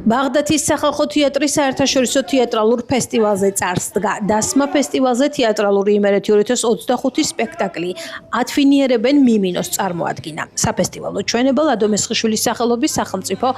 ბაღდათის სახალხო თეატრის საერთაშორისო თეატრალურ ფესტივალზე წარსდგა. დასმა ფესტივალზე თეატრალური იმერეთი 2025 სპექტაკლი ათვინიერებენ მიმინოს წარმოადგინა. საფესტივალო ჩვენება ლადო მესხიშვილის სახელობის სახელმწიფო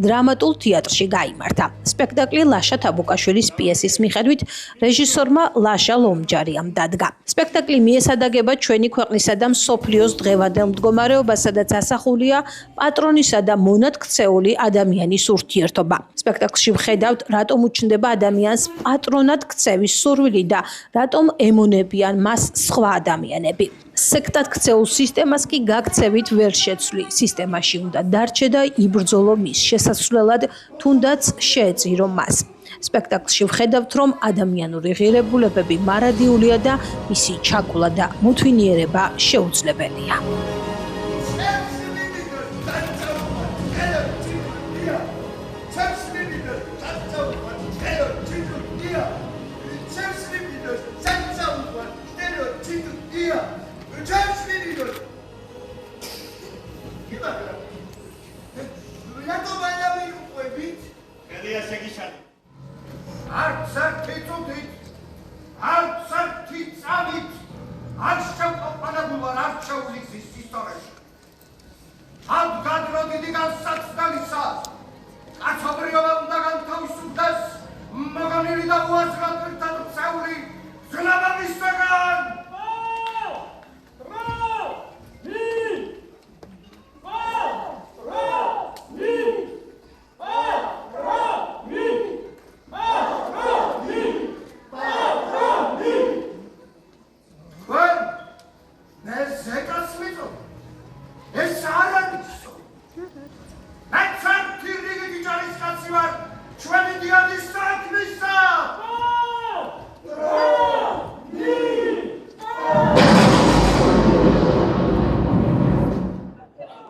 დრამატულ თეატრში გაიმართა. სპექტაკლი ლაშა თაბუკაშვილის პიესის მიხედვით რეჟისორმა ლაშა ლომჯარიამ დადგა. სპექტაკლი მიესადაგება ჩვენი ქვეყნისა და მსოფლიოს დღევანდელ მდგომარეობას, სადაც ასახულია პატრონისა და მონათქცეული ადამიანის ურთიერთობა. სპექტაკლში ვხედავთ, რატომ უჩნდება ადამიანს პატრონად ქცევის სურვილი და რატომ ემონებიან მას სხვა ადამიანები. სექტად ქცეულ სისტემას კი გაქცევით ვერ შეცვლი. სისტემაში უნდა დარჩე და იბრძოლო მის შესასვლელად, თუნდაც შეეწირო მას. სპექტაკლში ვხედავთ, რომ ადამიანური ღირებულებები მარადიულია და მისი ჩაკულა და მოთვინიერება შეუძლებელია.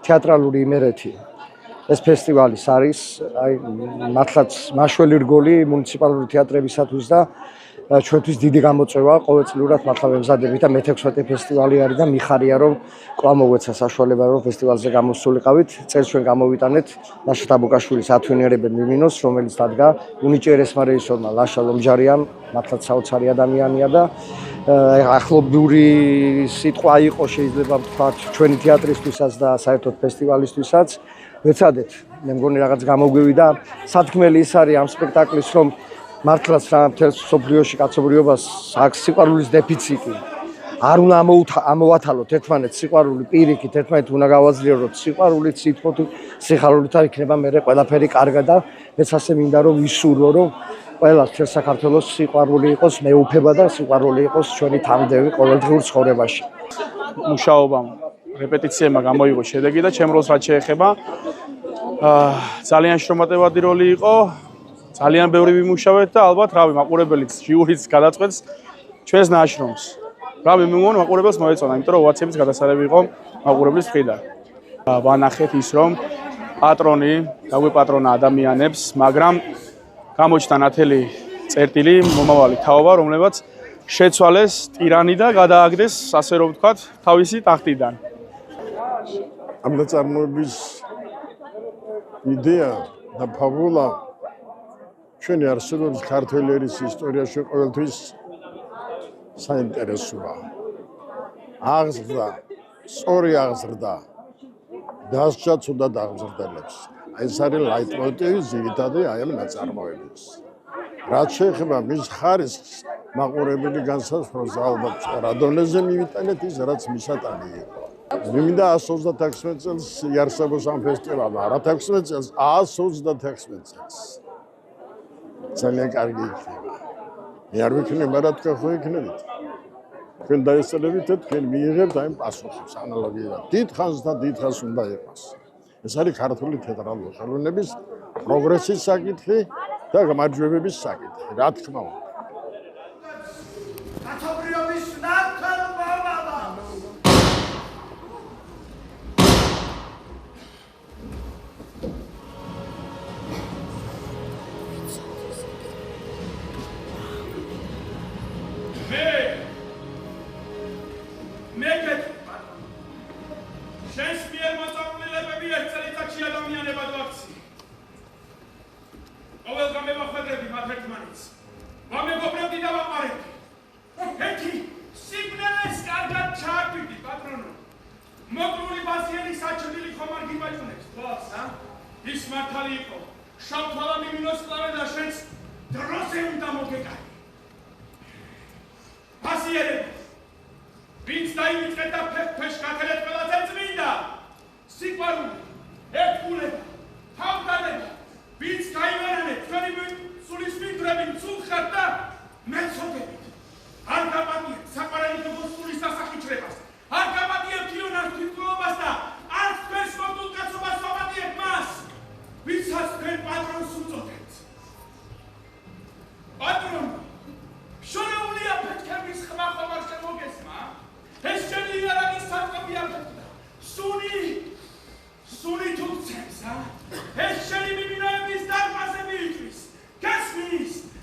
თეატრალური იმერეთი ეს ფესტივალის არის მართლაც მაშველი რგოლი მუნიციპალური თეატრებისათვის და ჩვენთვის დიდი გამოწვევა ყოველწლიურად მართლა ვემზადებით და მე-16 ფესტივალი არის და მიხარია რომ კვლავ მოგვეცა საშუალება რომ ფესტივალზე გამოსულიყავით. წელს ჩვენ გამოვიტანეთ ლაშა თაბუკაშვილის ათვინიერებენ მიმინოს, რომელიც დადგა უნიჭიერესმა რეჟისორმა ლაშა ლომჯარიამ, მართლაც საოცარი ადამიანია და ახლობლური სიტყვა იყო შეიძლება ვთქვათ ჩვენი თეატრისთვისაც და საერთოდ ფესტივალისთვისაც. ვეცადეთ, მე მგონი რაღაც გამოგვივიდა. სათქმელი ის არის ამ სპექტაკლის რომ მართლაც რა მთელს მსოფლიოში კაცობრიობას აქვს სიყვარულის დეფიციტი. არ უნდა ამოვათალოთ ერთმანეთს სიყვარული პირიქით, ერთმანეთს უნდა გავაძლიეროთ სიყვარულით, სითბოთ, სიხარულით არ იქნება მერე ყველაფერი კარგა და მეც ასე მინდა რომ ვისურვო რომ ყველას მთელ საქართველოს სიყვარული იყოს მეუფება და სიყვარული იყოს ჩვენი თანმდევი ყოველდღიურ ცხოვრებაში. მუშაობამ, რეპეტიციებმა გამოიღო შედეგი და ჩემ როლს რაც შეეხება ძალიან შრომატევადი როლი იყო. ძალიან ბევრი ვიმუშავეთ და ალბათ რავი მაყურებელიც ჟიურიც გადაწყვეტს ჩვენს ნაშრომს. რავი მე მგონი მაყურებელს მოეწონა, იმიტომ რომ ოვაციების გადასარევი იყო მაყურებლის მხრიდან. ვანახეთ ის რომ პატრონი დაგვეპატრონა ადამიანებს, მაგრამ გამოჩნდა ნათელი წერტილი, მომავალი თაობა, რომლებაც შეცვალეს ტირანი და გადააგდეს, ასე რომ ვთქვათ, თავისი ტახტიდან. ამ ნაწარმოების იდეა და ფაბულა ჩვენი არსებობის ქართველი ერის ისტორიაში ყოველთვის საინტერესოა. აღზრდა, სწორი აღზრდა, დასჯა ცუდად აღზრდელებს. ეს არის ლაიტმოტივი ძირითადი აი ამ ნაწარმოების. რაც შეეხება მის ხარისხს, მაყურებელი განსაზღვრავს ალბათ რა დონეზე მივიტანეთ ის, რაც მისატანი იყო. მინდა 136 წელს იარსებოს ამ ფესტივალმა, რა 16 წელს, 136 წელს. ძალიან კარგი იქნება. მე არ ვიქნები, მაგრამ თქვენ ხო იქნებით. თქვენ დაესწრებით და თქვენ მიიღებთ აი პასუხებს ანალოგიურად. დიდხანს და დიდხანს უნდა იყოს. ეს არის ქართული თეატრალური ხელოვნების პროგრესის საკითხი და გამარჯვებების საკითხი, რა თქმა უნდა. ის მართალი იყო. შავთვალა მიმინოს კლავე და შენს დროზე უნდა მოგეკარი. პასიერება. ვინც დაიმიწყეთ და ფეფ-ფეშ გაქელეთ ყველაზე წმინდა. სიყვარული, ერთგულება, თავდადება. ვინც გაიმარანეთ თქვენი სულის მინდვრები მცუხართ და მეცოდებით. არ გაპატიეთ საყვარელი გოგოს სულის დასახიჩრებას. არ გაპატიეთ იონას თვითმკვლელობას და არც თქვენს მოგულ კაცობას ვაპატიეთ მას, ვისაც თქვენ პატრონს უწოდებთ. პატრონ, შორეულია ფეთქების ხმა ხომ არ შემოგესმა? ეს შენი იარაღის სარკმელი აფეთქდა. სუნი თუ გცემს, ეს შენი მიმინოების დარბაზზე მიიწვის.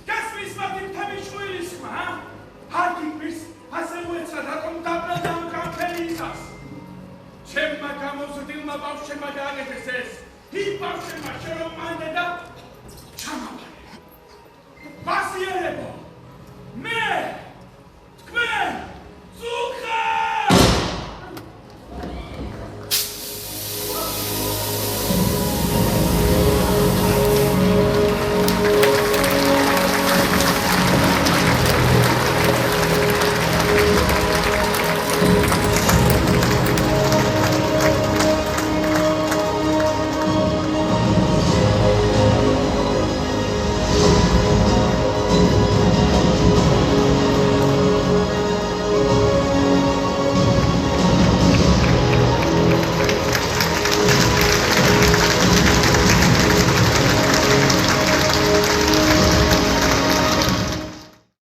გასმის მათი მთების შვილის ხმა? არ გიკვირს, ასე უეცრა, რატომ დაბრალდა ამ გამხელი ისას? ჩემმა გამოზრდილმა ბავშვებმა გააკეთეს ეს. იმ ბავშვებმა შენ რომ მანდე და